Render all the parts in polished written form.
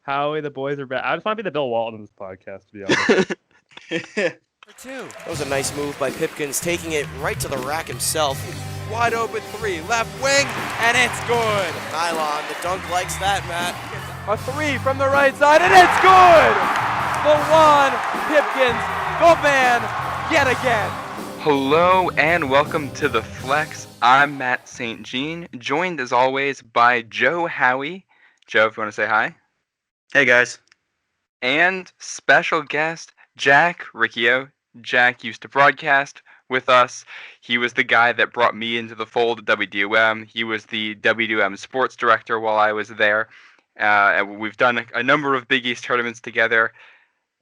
Howie, the boys are back. I just want to be the Bill Walton of this podcast, to be honest. Two. That was a nice move by Pipkins, taking it right to the rack himself. Wide open three, left wing, and it's good. Nylon, the dunk likes that, Matt. A three from the right side, and it's good! Lawan Pipkins, the man, yet again. Hello and welcome to The Flex. I'm Matt St. Jean, joined as always by Joe Howie. Joe, if you want to say hi. Hey guys. And special guest, Jack Riccio. Jack used to broadcast with us. He was the guy that brought me into the fold at WDOM. He was the WDOM sports director while I was there. And we've done a number of Big East tournaments together.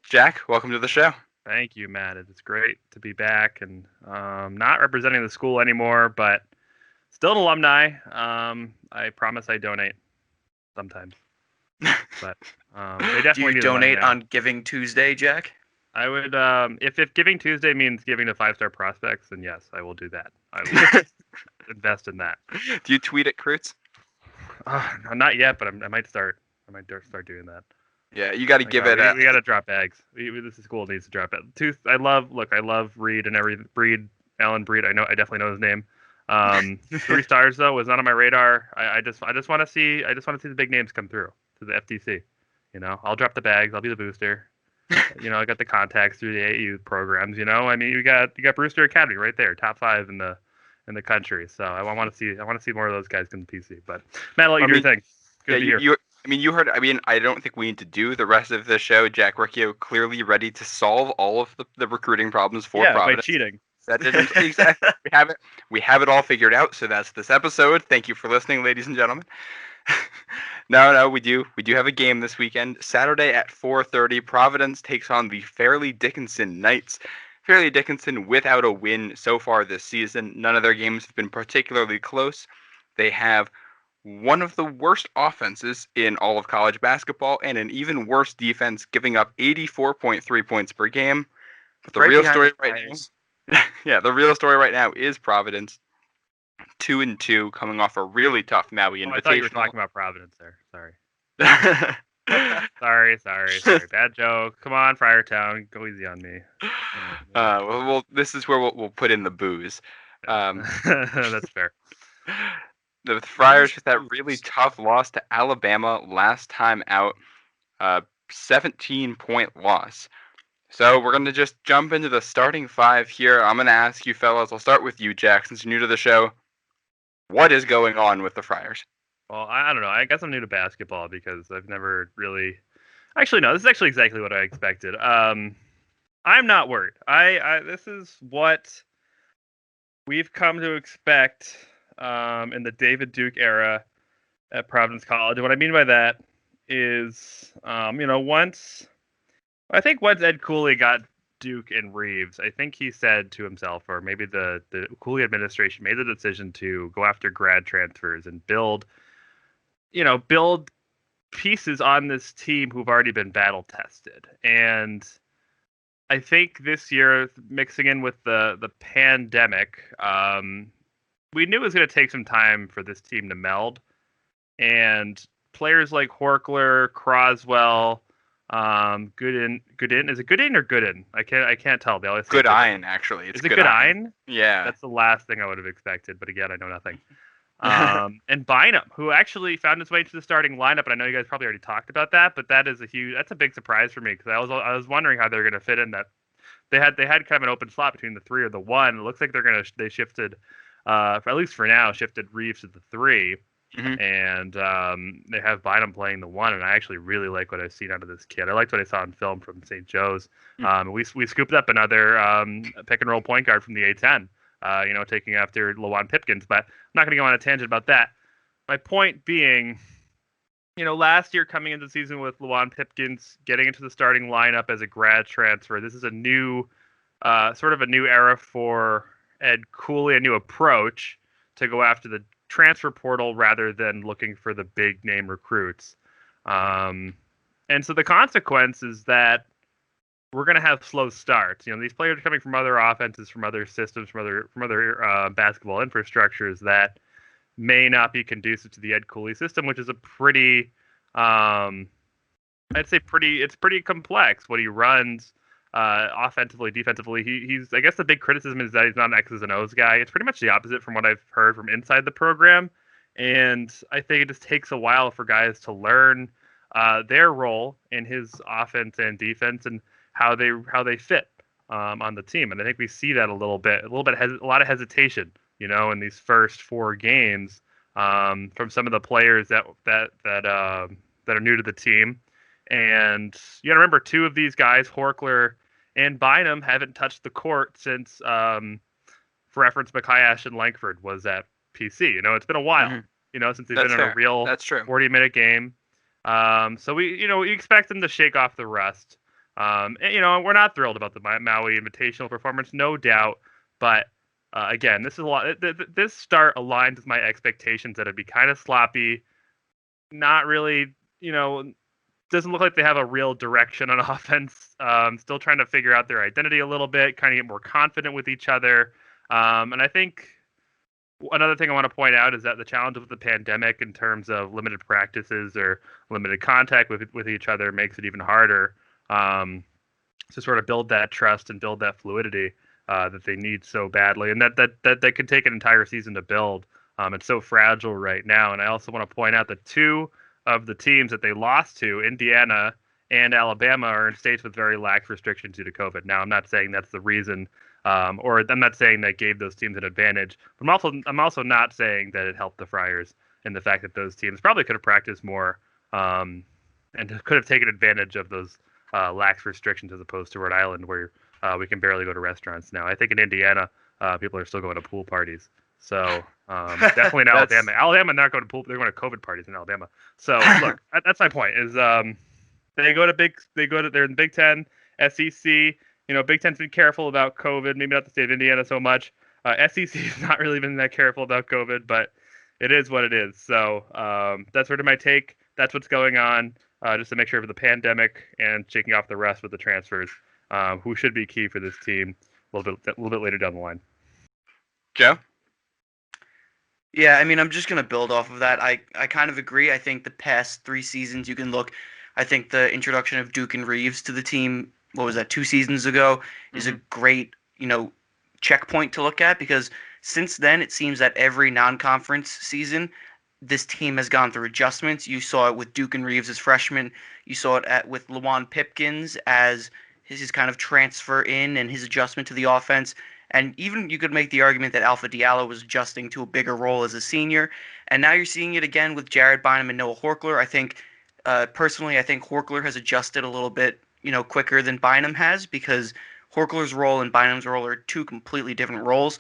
Jack, welcome to the show. Thank you, Matt. It's great to be back and not representing the school anymore, but still an alumni. I promise I donate sometimes. But they definitely do you donate on Giving Tuesday, Jack? I would, if Giving Tuesday means giving to 5-star prospects, then yes, I will do that. I will invest in that. Do you tweet at Kreutz? Not yet, but I might start. I might start doing that. Yeah, you got to give it. We got to drop bags. This school needs to drop it. I love Reed and every Breed, Alan Breed. I definitely know his name. 3 stars though was not on my radar. I just want to see the big names come through to the FTC. You know, I'll drop the bags. I'll be the booster. You know, I got the contacts through the AU programs. You know, I mean, you got Brewster Academy right there, top 5 in the country. So I want to see more of those guys come to PC. But Matt, I'll let you do your thing. Good to hear. You heard. I mean, I don't think we need to do the rest of the show. Jack Riccio clearly ready to solve all of the recruiting problems for Providence. By cheating. That didn't exactly. We have it all figured out. So that's this episode. Thank you for listening, ladies and gentlemen. No, we do have a game this weekend. Saturday at 4:30, Providence takes on the Fairleigh Dickinson Knights. Fairleigh Dickinson without a win so far this season. None of their games have been particularly close. They have one of the worst offenses in all of college basketball and an even worse defense, giving up 84.3 points per game. But the real story right now is Providence. 2-2, coming off a really tough Maui Invitational. I thought you were talking about Providence there. Sorry. Sorry. Bad joke. Come on, Friartown. Go easy on me. Well, this is where we'll put in the booze. That's fair. The Friars with that really tough loss to Alabama last time out. 17-point loss. So we're going to just jump into the starting 5 here. I'm going to ask you fellas. I'll start with you, Jack, since you're new to the show. What is going on with the Friars? Well, I don't know. I guess I'm new to basketball because I've never really... Actually, no. This is actually exactly what I expected. I'm not worried. This is what we've come to expect in the David Duke era at Providence College. And what I mean by that is, once Ed Cooley got Duke and Reeves, I think he said to himself, or maybe the Cooley administration made the decision to go after grad transfers and build pieces on this team who've already been battle tested. And I think this year, mixing in with the pandemic, we knew it was going to take some time for this team to meld. And players like Horkler, Croswell, Gooden. Is it Gooden or Gooden? I can't tell. They always Goodine, actually. Is it Goodine? Yeah. That's the last thing I would have expected, but again, I know nothing. And Bynum, who actually found his way to the starting lineup, and I know you guys probably already talked about that, but that's a big surprise for me because I was wondering how they're going to fit in that. They had kind of an open slot between the 3 or the 1. It looks like they shifted, at least for now, shifted Reeves to the 3. Mm-hmm. And they have Bynum playing the 1, and I actually really like what I've seen out of this kid. I liked what I saw in film from St. Joe's. Mm-hmm. We scooped up another pick and roll point guard from the A10, taking after Lawan Pipkins, but I'm not going to go on a tangent about that. My point being, last year coming into the season with Lawan Pipkins getting into the starting lineup as a grad transfer, this is a new, sort of a new era for Ed Cooley, a new approach to go after the transfer portal rather than looking for the big name recruits. And so the consequence is that we're going to have slow starts. These players are coming from other offenses, from other systems, from other basketball infrastructures that may not be conducive to the Ed Cooley system, which is a pretty I'd say it's pretty complex what he runs offensively, defensively. He's I guess the big criticism is that he's not an X's and O's guy. It's pretty much the opposite from what I've heard from inside the program, and I think it just takes a while for guys to learn their role in his offense and defense and how they fit on the team. And I think we see that a lot of hesitation, in these first 4 games from some of the players that are new to the team. And you got to remember, 2 of these guys, Horkler and Bynum, haven't touched the court since, for reference, Makayash and Langford was at PC. It's been a while, since they've been in a real 40-minute game. So we expect them to shake off the rust. And, we're not thrilled about the Maui Invitational performance, no doubt. But again, this is a lot. This start aligns with my expectations that it'd be kind of sloppy, not really, doesn't look like they have a real direction on offense. Still trying to figure out their identity a little bit, kind of get more confident with each other. And I think another thing I want to point out is that the challenge with the pandemic in terms of limited practices or limited contact with each other makes it even harder to sort of build that trust and build that fluidity that they need so badly. And that could take an entire season to build. It's so fragile right now. And I also want to point out that 2 of the teams that they lost to, Indiana and Alabama, are in states with very lax restrictions due to COVID. Now, I'm not saying that's the reason, or I'm not saying that gave those teams an advantage. But I'm also not saying that it helped the Friars in the fact that those teams probably could have practiced more and could have taken advantage of those lax restrictions as opposed to Rhode Island, where we can barely go to restaurants now. I think in Indiana, people are still going to pool parties. So definitely in Alabama. Alabama not going to pool. They're going to COVID parties in Alabama. So look, that's my point. Is they're in the Big Ten, SEC. Big Ten's been careful about COVID. Maybe not the state of Indiana so much. SEC has not really been that careful about COVID, but it is what it is. So that's sort of my take. That's what's going on. Just to make sure for the pandemic and shaking off the rest with the transfers, who should be key for this team a little bit later down the line. Joe? Yeah, I mean, I'm just going to build off of that. I kind of agree. I think the past 3 seasons, you can look. I think the introduction of Duke and Reeves to the team, what was that, 2 seasons ago, is a great, checkpoint to look at, because since then, it seems that every non-conference season, this team has gone through adjustments. You saw it with Duke and Reeves as freshmen. You saw it with Lawan Pipkins as his kind of transfer in and his adjustment to the offense. And even you could make the argument that Alpha Diallo was adjusting to a bigger role as a senior. And now you're seeing it again with Jared Bynum and Noah Horkler. I think, personally, Horkler has adjusted a little bit, quicker than Bynum has, because Horkler's role and Bynum's role are 2 completely different roles.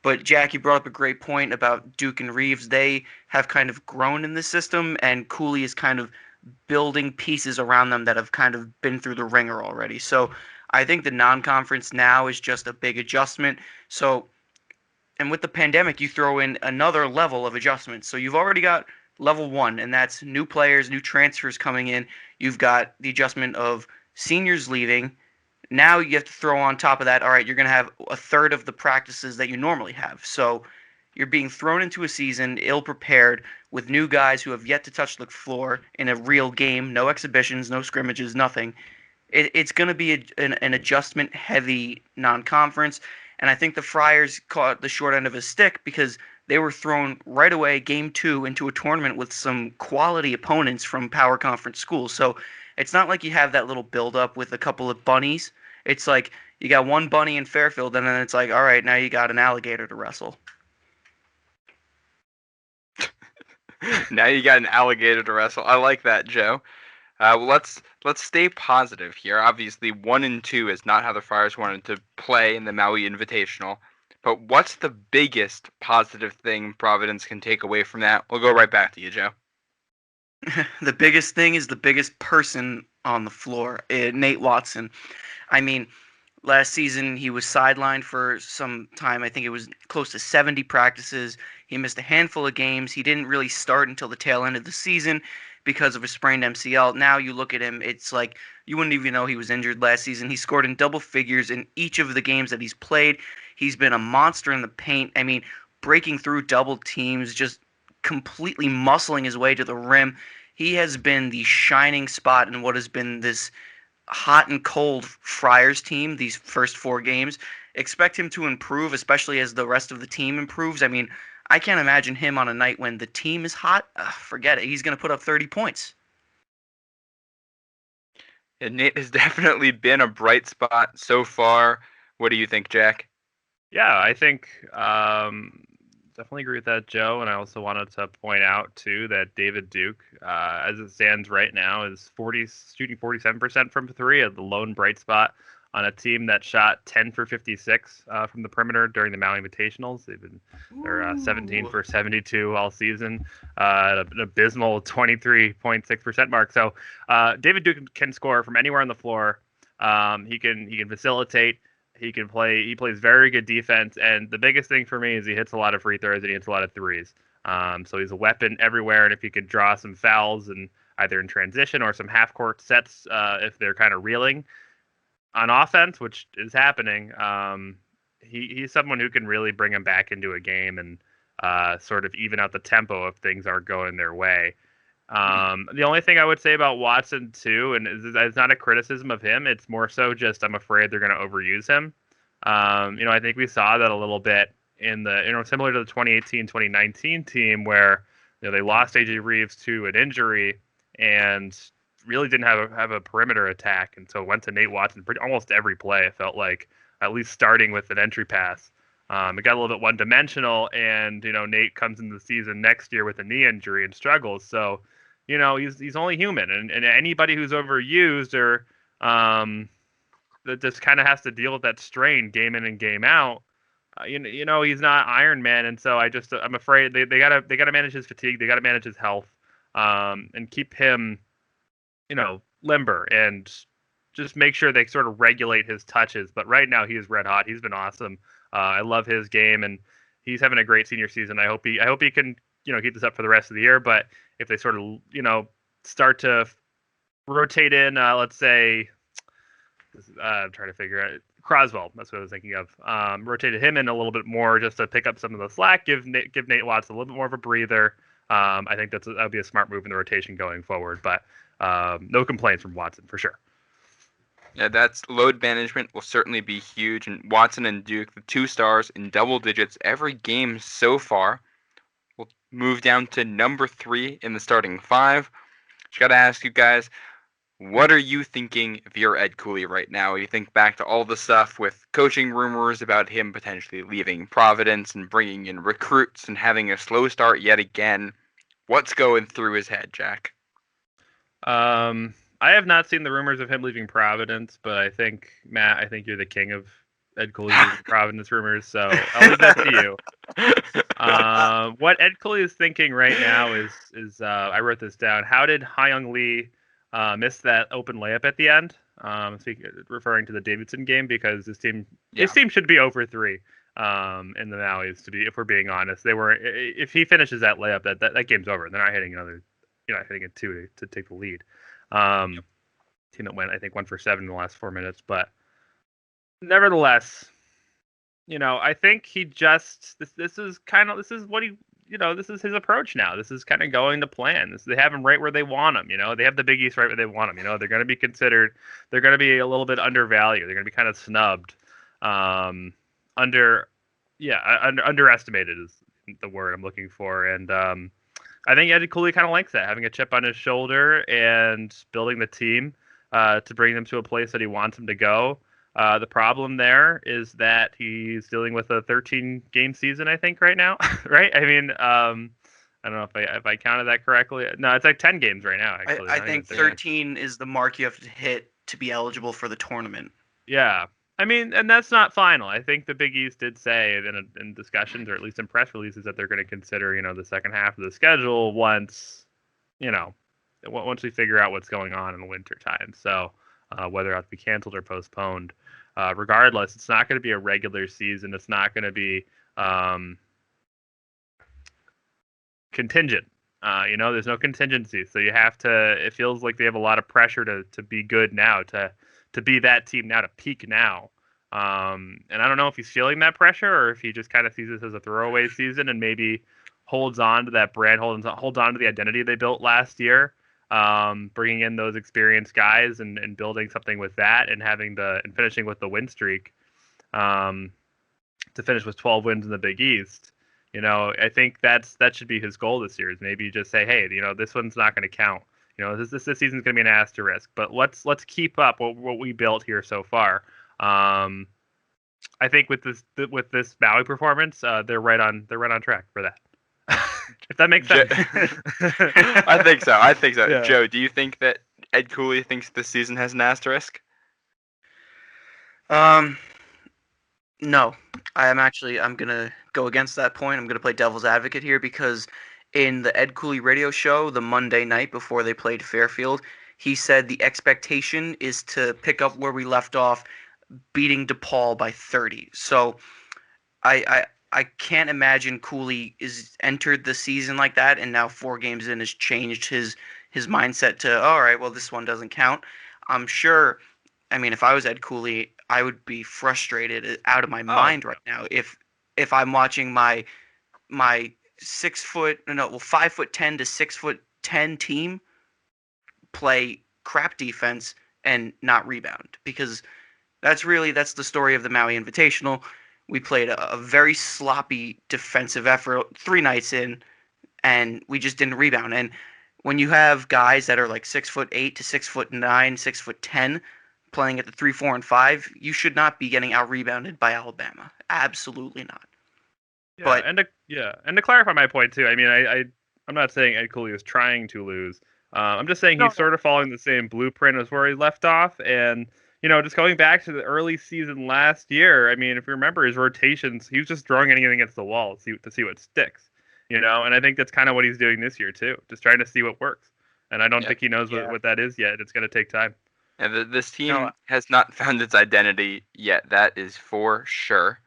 But Jack, you brought up a great point about Duke and Reeves. They have kind of grown in the system, and Cooley is kind of building pieces around them that have kind of been through the ringer already. So I think the non-conference now is just a big adjustment. So, and with the pandemic, you throw in another level of adjustments. So you've already got level 1, and that's new players, new transfers coming in. You've got the adjustment of seniors leaving. Now you have to throw on top of that, all right, you're going to have a third of the practices that you normally have. So you're being thrown into a season ill-prepared with new guys who have yet to touch the floor in a real game, no exhibitions, no scrimmages, nothing. It's going to be an adjustment-heavy non-conference, and I think the Friars caught the short end of a stick because they were thrown right away, Game 2, into a tournament with some quality opponents from power conference schools. So it's not like you have that little build-up with a couple of bunnies. It's like you got one bunny in Fairfield, and then it's like, all right, now you got an alligator to wrestle. Now you got an alligator to wrestle. I like that, Joe. Well, let's stay positive here. Obviously, 1 and 2 is not how the Friars wanted to play in the Maui Invitational. But what's the biggest positive thing Providence can take away from that? We'll go right back to you, Joe. The biggest thing is the biggest person on the floor, Nate Watson. I mean, last season he was sidelined for some time. I think it was close to 70 practices. He missed a handful of games. He didn't really start until the tail end of the season because of a sprained MCL. Now you look at him, it's like you wouldn't even know he was injured last season. He scored in double figures in each of the games that he's played. He's been a monster in the paint. I mean, breaking through double teams, just completely muscling his way to the rim. He has been the shining spot in what has been this hot and cold Friars team these first 4 games. Expect him to improve, especially as the rest of the team improves. I mean, I can't imagine him on a night when the team is hot. Forget it. He's going to put up 30 points. And Nate has definitely been a bright spot so far. What do you think, Jack? Yeah, I think definitely agree with that, Joe. And I also wanted to point out too that David Duke, as it stands right now, is shooting 47% from three, at the lone bright spot on a team that shot 10 for 56 from the perimeter during the Maui Invitationals. They're 17 for 72 all season, at an abysmal 23.6% mark. So David Duke can score from anywhere on the floor. He can facilitate. He can play. He plays very good defense, and the biggest thing for me is he hits a lot of free throws and he hits a lot of threes. So he's a weapon everywhere, and if he could draw some fouls and either in transition or some half court sets, if they're kind of reeling on offense, which is happening, he's someone who can really bring him back into a game and sort of even out the tempo if things aren't going their way. The only thing I would say about Watson too, and it's not a criticism of him, it's more so just I'm afraid they're going to overuse him. I think we saw that a little bit in the, similar to the 2018-2019 team where, they lost AJ Reeves to an injury and really didn't have a perimeter attack, and so went to Nate Watson almost every play. It felt like, at least starting with an entry pass. It got a little bit one-dimensional, and Nate comes into the season next year with a knee injury and struggles. So, he's only human, and anybody who's overused or that just kind of has to deal with that strain game in and game out. He's not Iron Man, and so I'm afraid they gotta manage his fatigue, they gotta manage his health, and keep him, limber, and just make sure they sort of regulate his touches. But right now he is red hot. He's been awesome. I love his game, and he's having a great senior season. I hope he can keep this up for the rest of the year. But if they sort of start to rotate in, let's say, I'm trying to figure out Croswell. That's what I was thinking of. Rotated him in a little bit more just to pick up some of the slack. Give Nate Watson a little bit more of a breather. I think that would be a smart move in the rotation going forward. But no complaints from Watson for sure. Yeah, that's load management will certainly be huge. And Watson and Duke, the 2 stars in double digits every game so far, will move down to number 3 in the starting 5. Just got to ask you guys, what are you thinking of your Ed Cooley right now? You think back to all the stuff with coaching rumors about him potentially leaving Providence and bringing in recruits and having a slow start yet again. What's going through his head, Jack? I have not seen the rumors of him leaving Providence, but I think, Matt, you're the king of Ed Cooley leaving Providence rumors, so I'll leave that to you. What Ed Cooley is thinking right now is I wrote this down. How did Ha-Young Lee miss that open layup at the end? Referring to the Davidson game, because his team should be over 3 in the Maui's. If we're being honest, they were. If he finishes that layup, that game's over. They're not hitting another. Hitting a 2 to take the lead. Team that went, I think, 1 for 7 in the last 4 minutes. But nevertheless, I think he just this is what he this is his approach now. This is kind of going to plan. They have him right where they want him. They have the Big East right where they want him. They're going to be considered. They're going to be a little bit undervalued. They're going to be kind of snubbed, underestimated is the word I'm looking for. And I think Eddie Cooley kind of likes that, having a chip on his shoulder and building the team to bring them to a place that he wants them to go. The problem there is that he's dealing with a 13-game season, I think, right now. Right? I mean, I don't know if I counted that correctly. No, it's like 10 games right now, actually. I think 13 is the mark you have to hit to be eligible for the tournament. Yeah. I mean, and that's not final. I think the Big East did say in discussions, or at least in press releases, that they're going to consider, the second half of the schedule once we figure out what's going on in the winter time. So whether it has to be canceled or postponed, regardless, it's not going to be a regular season. It's not going to be contingent. There's no contingency. So you have to. It feels like they have a lot of pressure to be good now, to be that team now, to peak now. And I don't know if he's feeling that pressure or if he just kind of sees this as a throwaway season and maybe holds on to that brand, holds on to the identity they built last year. bringing in those experienced guys and building something with that, and and finishing with the win streak, to finish with 12 wins in the Big East. I think that should be his goal this year. Is maybe just say, hey, this one's not going to count. This season's going to be an asterisk, but let's keep up what we built here so far. I think with this Maui performance, they're right on track for that. If that makes sense. I think so. Yeah. Joe, do you think that Ed Cooley thinks this season has an asterisk? No. I'm going to go against that point. I'm going to play devil's advocate here because in the Ed Cooley radio show the Monday night before they played Fairfield, he said the expectation is to pick up where we left off, beating DePaul by 30. So I can't imagine Cooley is entered the season like that and now 4 games in has changed his mindset to, all right, well, this one doesn't count. I'm sure, if I was Ed Cooley, I would be frustrated out of my mind right now if I'm watching my 5'10" to 6'10" team play crap defense and not rebound, because that's the story of the Maui Invitational. We played a very sloppy defensive effort 3 nights in, and we just didn't rebound. And when you have guys that are like 6'8" to 6'9", 6'10", playing at the 3, 4, and 5, you should not be getting out rebounded by Alabama. Absolutely not. Yeah, and to clarify my point too, I'm not saying Ed Cooley is trying to lose. I'm just saying he's sort of following the same blueprint as where he left off, and just going back to the early season last year. If you remember his rotations, he was just throwing anything against the wall to see what sticks. And I think that's kind of what he's doing this year too, just trying to see what works. And I don't think he knows what that is yet. It's going to take time. And this team has not found its identity yet. That is for sure.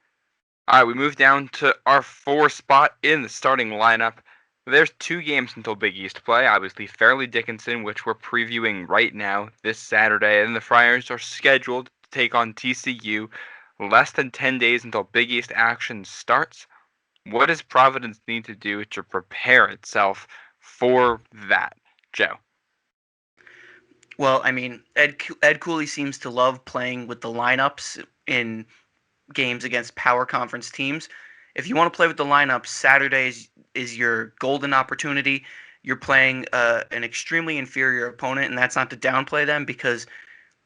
All right, we move down to our 4 spot in the starting lineup. There's 2 games until Big East play. Obviously, Fairleigh Dickinson, which we're previewing right now this Saturday, and the Friars are scheduled to take on TCU less than 10 days until Big East action starts. What does Providence need to do to prepare itself for that, Joe? Well, Ed Cooley seems to love playing with the lineups in games against power conference teams. If you want to play with the lineups, Saturday is your golden opportunity. You're playing an extremely inferior opponent, and that's not to downplay them, because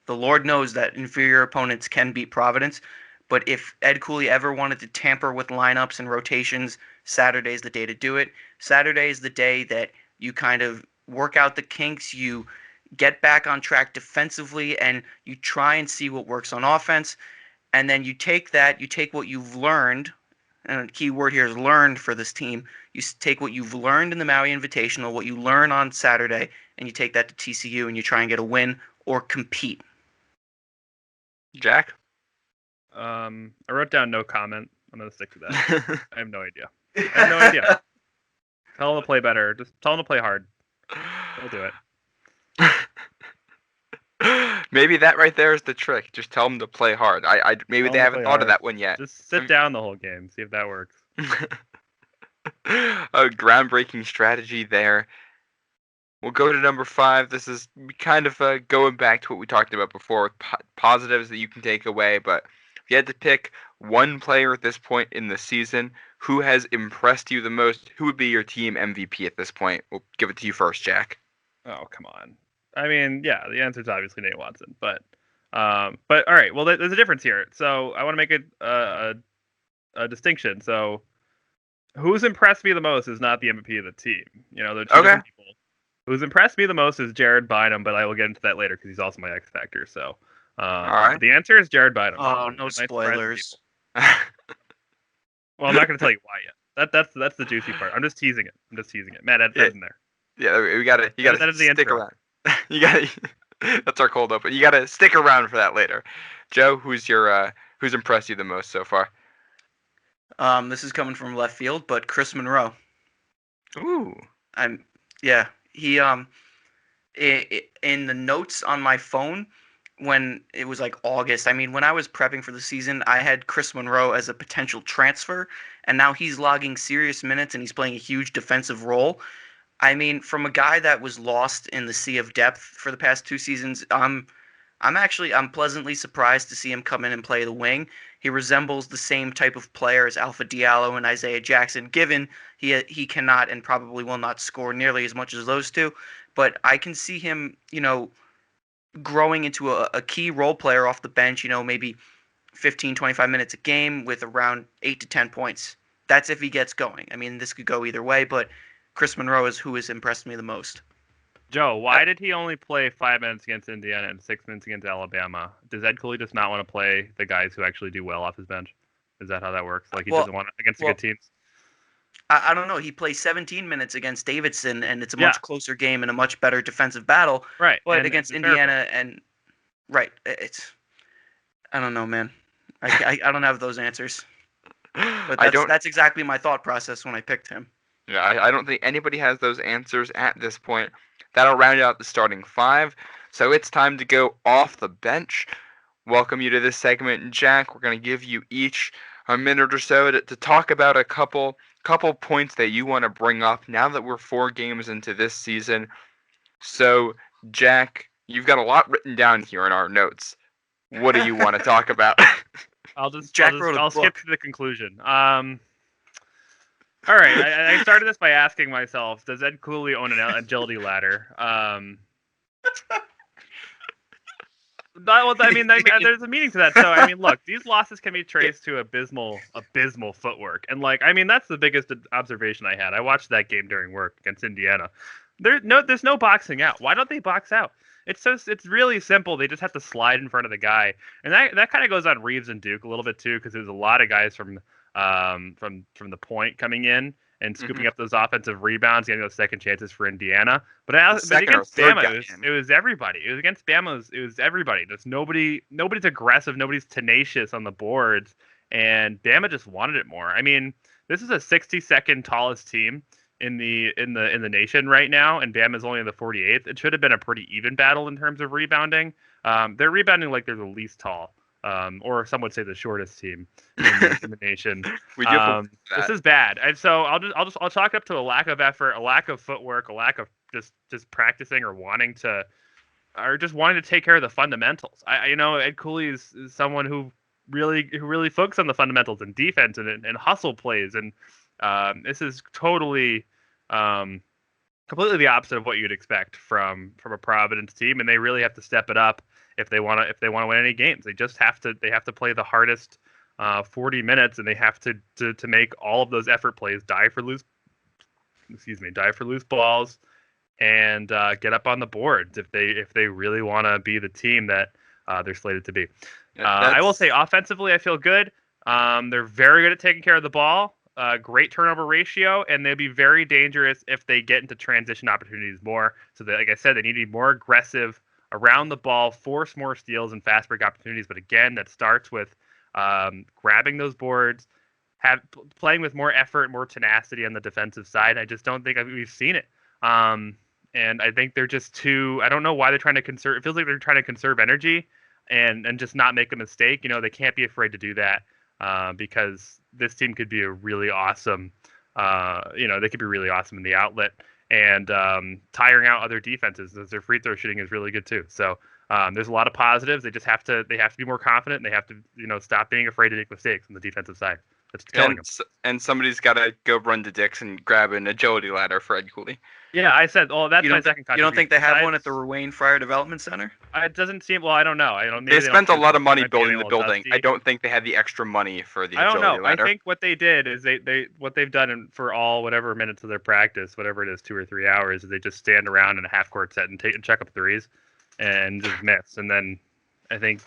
the Lord knows that inferior opponents can beat Providence. But if Ed Cooley ever wanted to tamper with lineups and rotations, Saturday's the day to do it. Saturday is the day that you kind of work out the kinks, you get back on track defensively, and you try and see what works on offense. And then you take what you've learned, and the key word here is learned for this team. You take what you've learned in the Maui Invitational, what you learn on Saturday, and you take that to TCU, and you try and get a win or compete. Jack? I wrote down no comment. I'm going to stick to that. I have no idea. Tell them to play better. Just tell them to play hard. They'll do it. Maybe that right there is the trick. Just tell them to play hard. Maybe they haven't thought of that one yet. Just sit down the whole game. See if that works. A groundbreaking strategy there. We'll go to number 5. This is kind of going back to what we talked about before with positives that you can take away. But if you had to pick one player at this point in the season who has impressed you the most, who would be your team MVP at this point? We'll give it to you first, Jack. Oh, come on. The answer is obviously Nate Watson. But all right. Well, there's a difference here. So I want to make a distinction. So who's impressed me the most is not the MVP of the team. There are 2 different people. Who's impressed me the most is Jared Bynum, but I will get into that later because he's also my X Factor. So, all right. The answer is Jared Bynum. Oh, no spoilers. Well, I'm not going to tell you why yet. That's the juicy part. I'm just teasing it. Matt, that's in there. Yeah, you gotta stick around. That's our cold open. You gotta stick around for that later. Joe, who's impressed you the most so far? This is coming from left field, but Chris Monroe. Ooh. He in the notes on my phone when it was like August. When I was prepping for the season, I had Chris Monroe as a potential transfer, and now he's logging serious minutes and he's playing a huge defensive role. I mean, from a guy that was lost in the sea of depth for the past 2 seasons, I'm pleasantly surprised to see him come in and play the wing. He resembles the same type of player as Alpha Diallo and Isaiah Jackson, given he cannot and probably will not score nearly as much as those two. But I can see him, growing into a key role player off the bench, maybe 15, 25 minutes a game with around 8 to 10 points. That's if he gets going. I mean, this could go either way, but Chris Monroe is who has impressed me the most. Joe, why did he only play 5 minutes against Indiana and 6 minutes against Alabama? Does Ed Cooley just not want to play the guys who actually do well off his bench? Is that how that works? Like he doesn't want to, against the good teams? I don't know. He plays 17 minutes against Davidson, and it's a much closer game and a much better defensive battle. Right. But against Indiana I don't know, man. I don't have those answers. But that's exactly my thought process when I picked him. Yeah, I don't think anybody has those answers at this point. That'll round out the starting five. So it's time to go off the bench. Welcome you to this segment, Jack. We're going to give you each a minute or so to talk about a couple points that you want to bring up now that we're 4 games into this season. So, Jack, you've got a lot written down here in our notes. What do you want to talk about? I'll skip to the conclusion. All right, I started this by asking myself, does Ed Cooley own an agility ladder? There's a meaning to that. So, I mean, look, these losses can be traced to abysmal footwork. And, that's the biggest observation I had. I watched that game during work against Indiana. There's no boxing out. Why don't they box out? It's really simple. They just have to slide in front of the guy. And that kind of goes on Reeves and Duke a little bit, too, because there's a lot of guys from the point coming in and scooping up those offensive rebounds, getting those second chances for Indiana. But against Bama, it was everybody. It was against Bama, it was everybody. There's nobody's aggressive, nobody's tenacious on the boards, and Bama just wanted it more. I mean, this is a 62nd tallest team in the nation right now, and Bama is only in the 48th. It should have been a pretty even battle in terms of rebounding. They're rebounding like they're the least tall. Or some would say the shortest team in the nation. This is bad, and so I'll chalk it up to a lack of effort, a lack of footwork, a lack of just practicing or wanting to take care of the fundamentals. Ed Cooley is someone who really focuses on the fundamentals and defense and hustle plays, and this is totally completely the opposite of what you'd expect from a Providence team, and they really have to step it up if they want to win any games. They have to play the hardest 40 minutes, and they have to make all of those effort plays die for loose balls and get up on the boards if they really want to be the team that they're slated to be. I will say offensively, I feel good. They're very good at taking care of the ball. Great turnover ratio, and they'll be very dangerous if they get into transition opportunities more. So like I said, they need to be more aggressive around the ball, force more steals and fast break opportunities. But again, that starts with grabbing those boards, playing with more effort, more tenacity on the defensive side. I just don't think we've seen it. And I think they're just too. I don't know why they're trying to conserve. It feels like they're trying to conserve energy and just not make a mistake. They can't be afraid to do that because this team could be a really awesome. They could be really awesome in the outlet. And tiring out other defenses as their free throw shooting is really good too. So there's a lot of positives. They just have to be more confident, and they have to stop being afraid to make mistakes on the defensive side. That's killing them. And somebody's got to go run to Dick's and grab an agility ladder for Ed Cooley. Yeah, I said, that's my second contribution. You don't think they have one at the Ruane Friar Development Center? It doesn't seem. Well, I don't know. They spent a lot of money building the building. I don't think they had the extra money for the agility ladder. I don't know. I think what they did is what they've done for all whatever minutes of their practice, whatever it is, 2 or 3 hours, is they just stand around in a half court set and check up threes and just miss. And then I think.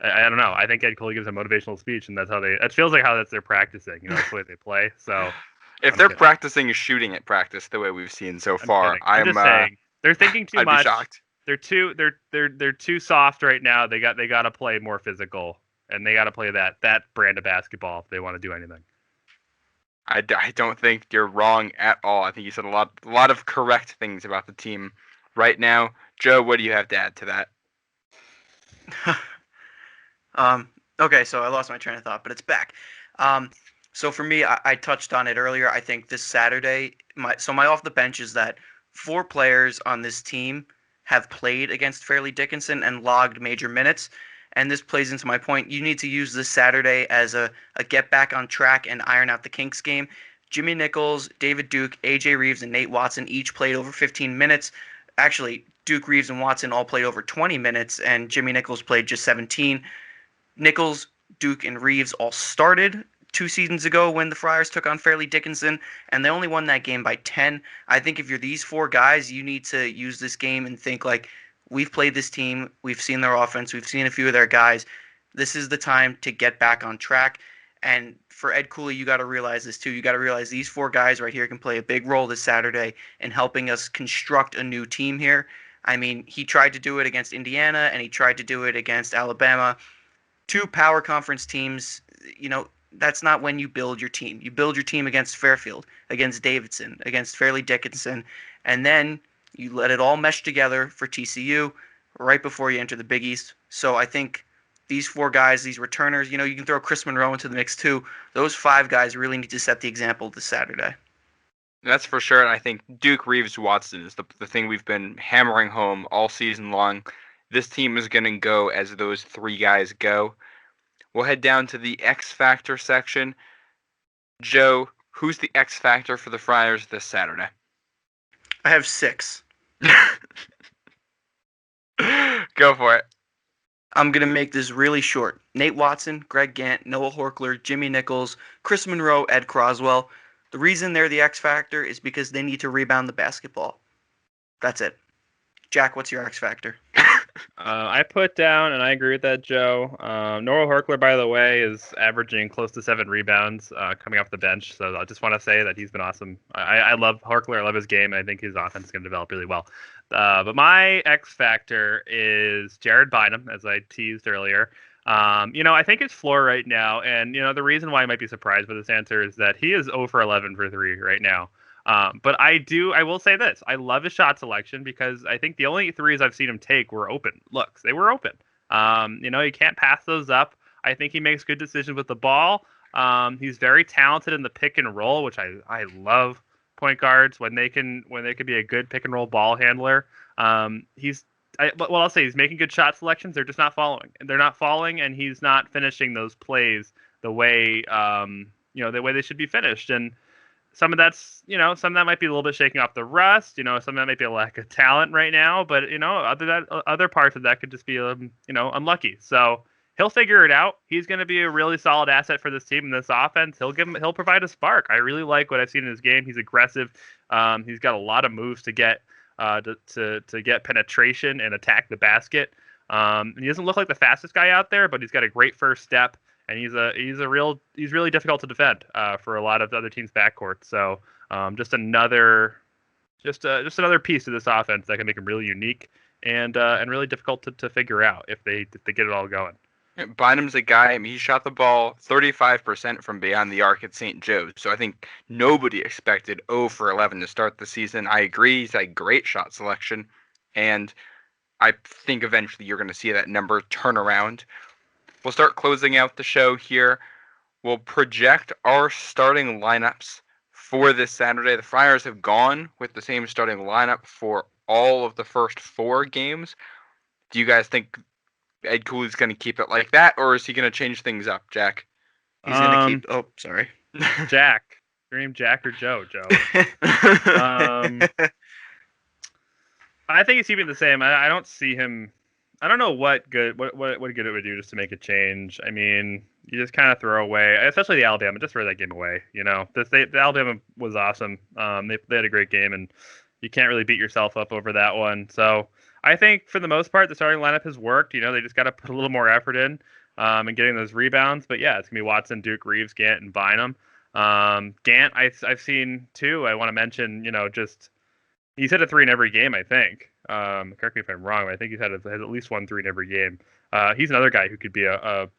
I don't know. I think Ed Cooley gives a motivational speech, and that's how it feels like how they're practicing. That's the way they play. So if they're practicing shooting at practice the way we've seen so far, I'm just saying they're thinking too much. I'd be shocked. They're too soft right now. They got to play more physical, and they got to play that brand of basketball if they want to do anything. I don't think you're wrong at all. I think you said a lot of correct things about the team right now. Joe, what do you have to add to that? Okay, so I lost my train of thought, but it's back. So for me, I touched on it earlier. I think this Saturday, my off the bench is that 4 players on this team have played against Fairleigh Dickinson and logged major minutes. And this plays into my point. You need to use this Saturday as a get back on track and iron out the kinks game. Jimmy Nichols, David Duke, AJ Reeves, and Nate Watson each played over 15 minutes. Actually, Duke, Reeves, and Watson all played over 20 minutes, and Jimmy Nichols played just 17. Nichols, Duke, and Reeves all started 2 seasons ago when the Friars took on Fairleigh Dickinson, and they only won that game by 10. I think if you're these 4 guys, you need to use this game and think like, we've played this team, we've seen their offense, we've seen a few of their guys. This is the time to get back on track. And for Ed Cooley, you got to realize this too. You got to realize these 4 guys right here can play a big role this Saturday in helping us construct a new team here. I mean, he tried to do it against Indiana, and he tried to do it against Alabama. 2 power conference teams, that's not when you build your team. You build your team against Fairfield, against Davidson, against Fairleigh Dickinson, and then you let it all mesh together for TCU right before you enter the Big East. So I think these 4 guys, these returners, you can throw Chris Monroe into the mix too. Those 5 guys really need to set the example this Saturday. That's for sure. And I think Duke, Reeves, Watson is the thing we've been hammering home all season long. This team is going to go as those 3 guys go. We'll head down to the X Factor section. Joe, who's the X Factor for the Friars this Saturday? I have 6. Go for it. I'm going to make this really short. Nate Watson, Greg Gant, Noah Horkler, Jimmy Nichols, Chris Monroe, Ed Croswell. The reason they're the X Factor is because they need to rebound the basketball. That's it. Jack, what's your X Factor? I put down, and I agree with that, Joe. Noah Horkler, by the way, is averaging close to 7 rebounds coming off the bench. So I just want to say that he's been awesome. I love Horkler. I love his game. I think his offense is going to develop really well. But my X factor is Jared Bynum, as I teased earlier. I think his floor right now, and the reason why I might be surprised with this answer is that he is 0 for 11 for 3 right now. But I will say this. I love his shot selection because I think the only 3s I've seen him take were open looks. They were open. You can't pass those up. I think he makes good decisions with the ball. He's very talented in the pick and roll, which I love point guards when they can be a good pick and roll ball handler. I'll say he's making good shot selections. They're just not following. They're not falling, and he's not finishing those plays the way the way they should be finished. And some of that might be a little bit shaking off the rust. Some of that might be a lack of talent right now. But other parts of that could just be unlucky. So he'll figure it out. He's going to be a really solid asset for this team in this offense. He'll provide a spark. I really like what I've seen in his game. He's aggressive. He's got a lot of moves to get to get penetration and attack the basket. And he doesn't look like the fastest guy out there, but he's got a great first step. And he's really difficult to defend for a lot of the other teams' backcourt. So just another piece of this offense that can make him really unique and really difficult to figure out if they get it all going. Bynum's a guy. I mean, he shot the ball 35% from beyond the arc at St. Joe's. So I think nobody expected 0 for 11 to start the season. I agree. He's had great shot selection, and I think eventually you're going to see that number turn around. We'll start closing out the show here. We'll project our starting lineups for this Saturday. The Friars have gone with the same starting lineup for all of the first 4 games. Do you guys think Ed Cooley's going to keep it like that, or is he going to change things up, Jack? He's going to keep... Oh, sorry. Jack. Your name Jack or Joe? Joe. I think he's keeping the same. I don't see him... I don't know what good it would do just to make a change. I mean, you just kind of throw away, especially the Alabama, just throw that game away. The Alabama was awesome. They had a great game, and you can't really beat yourself up over that one. So I think for the most part, the starting lineup has worked. They just got to put a little more effort in getting those rebounds. But yeah, it's gonna be Watson, Duke, Reeves, Gant, and Bynum. Gant, I've seen too. I want to mention, just he's hit a 3 in every game, I think. Correct me if I'm wrong, but I think he's had at least 1 3 in every game. He's another guy who could be a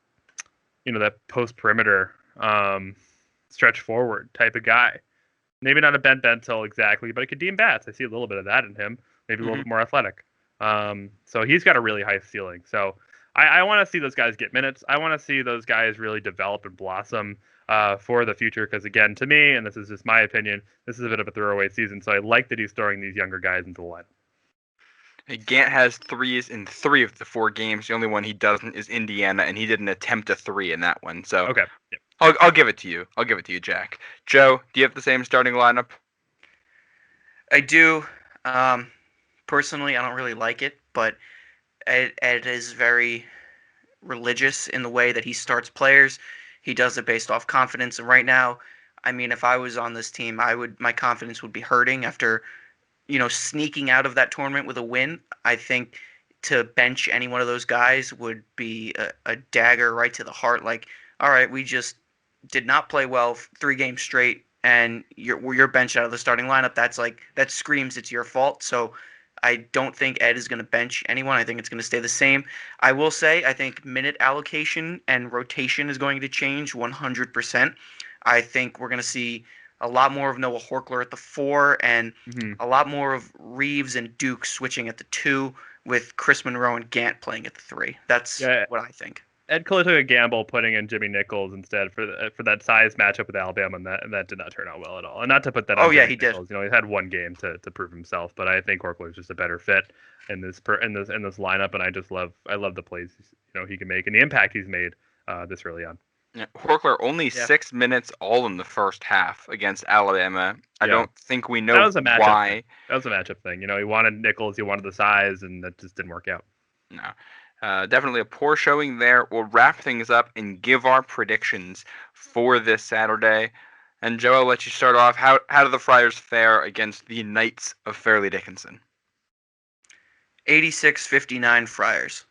that post perimeter stretch forward type of guy. Maybe not a Ben Bentil exactly, but a Kadeem Batts. I see a little bit of that in him. Maybe a little bit more athletic. So he's got a really high ceiling. So I want to see those guys get minutes. I want to see those guys really develop and blossom. for the future. Because again, to me, and this is just my opinion, this is a bit of a throwaway season. So I like that he's throwing these younger guys into the line. Gant has threes in 3 of the 4 games. The only one he doesn't is Indiana, and he didn't attempt a 3 in that one. So okay, yep. I'll give it to you. I'll give it to you, Jack. Joe, do you have the same starting lineup? I do. Personally, I don't really like it, but Ed is very religious in the way that he starts players. He does it based off confidence, and right now, I mean, if I was on this team, my confidence would be hurting after, sneaking out of that tournament with a win. I think to bench any one of those guys would be a dagger right to the heart. Like, all right, we just did not play well 3 games straight, and you're benched out of the starting lineup. That screams it's your fault. So I don't think Ed is going to bench anyone. I think it's going to stay the same. I will say I think minute allocation and rotation is going to change 100%. I think we're going to see a lot more of Noah Horkler at the 4 and a lot more of Reeves and Duke switching at the 2 with Chris Monroe and Gant playing at the 3. That's what I think. Ed Cole took a gamble putting in Jimmy Nichols instead for that size matchup with Alabama, and that did not turn out well at all. And not to put that on Jimmy Nichols, did. He had one game to prove himself, but I think Horkler is just a better fit in this lineup, and I love the plays he can make and the impact he's made this early on. Yeah, Horkler only 6 minutes all in the first half against Alabama. I don't think we know why. That was a matchup thing. He wanted Nichols, he wanted the size, and that just didn't work out. No. Definitely a poor showing there. We'll wrap things up and give our predictions for this Saturday. And Joe, I'll let you start off. How do the Friars fare against the Knights of Fairleigh Dickinson? 86-59 Friars.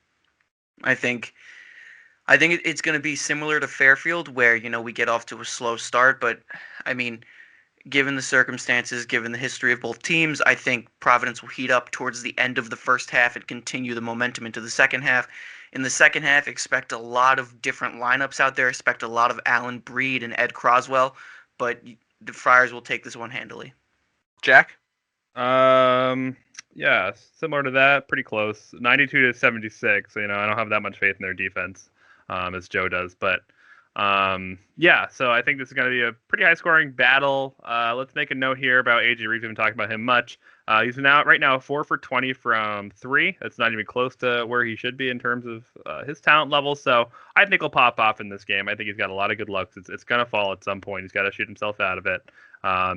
I think it's going to be similar to Fairfield, where we get off to a slow start. But I mean, given the circumstances, given the history of both teams, I think Providence will heat up towards the end of the first half and continue the momentum into the second half. In the second half, expect a lot of different lineups out there. Expect a lot of Alan Breed and Ed Croswell, but the Friars will take this one handily. Jack? Yeah, similar to that, pretty close. 92-76. I don't have that much faith in their defense, as Joe does, but so I think this is going to be a pretty high-scoring battle. Let's make a note here about A.J. Reeves. We haven't talked about him much. He's right now 4 for 20 from 3. That's not even close to where he should be in terms of his talent level. So I think he'll pop off in this game. I think he's got a lot of good looks. It's going to fall at some point. He's got to shoot himself out of it.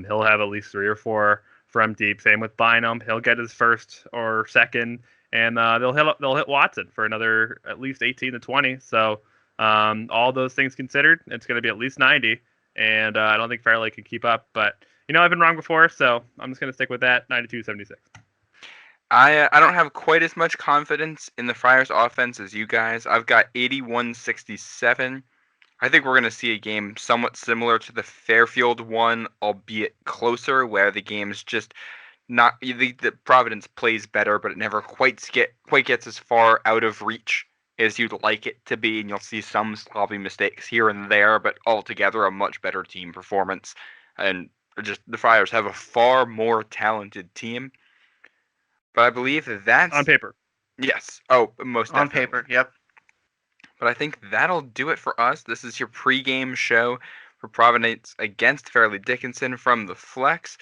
He'll have at least 3 or 4 from deep. Same with Bynum. He'll get his first or second, and they'll hit Watson for another at least 18 to 20. So. All those things considered, it's going to be at least 90, and I don't think Fairleigh can keep up. But I've been wrong before, so I'm just going to stick with that. 92-76. I don't have quite as much confidence in the Friars' offense as you guys. I've got 81-67. I think we're going to see a game somewhat similar to the Fairfield one, albeit closer, where the game's just not the Providence plays better, but it never quite gets as far out of reach as you'd like it to be, and you'll see some sloppy mistakes here and there, but altogether a much better team performance. And just the Friars have a far more talented team. But I believe that's... On paper. Yes. Oh, most definitely. On paper, yep. But I think that'll do it for us. This is your pregame show for Providence against Fairleigh Dickinson from the Flex.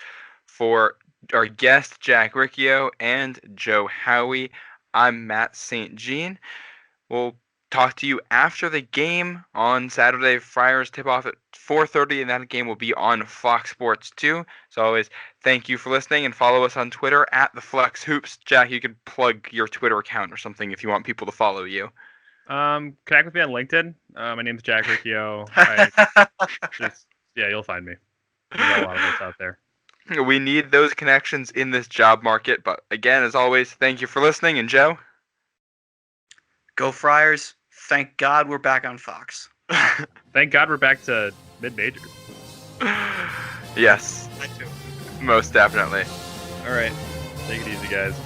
For our guest, Jack Riccio, and Joe Howie, I'm Matt St. Jean. We'll talk to you after the game on Saturday. Friars tip off at 4:30, and that game will be on Fox Sports 2. So always thank you for listening, and follow us on Twitter at the Flex Hoops. Jack, you could plug your Twitter account or something if you want people to follow you. Connect with me on LinkedIn. My name's Jack Riccio. You'll find me. There's a lot of us out there. We need those connections in this job market. But again, as always, thank you for listening. And Joe? Go Friars. Thank God we're back on Fox. Thank God we're back to mid-majors. Yes. I too. Most definitely. All right. Take it easy, guys.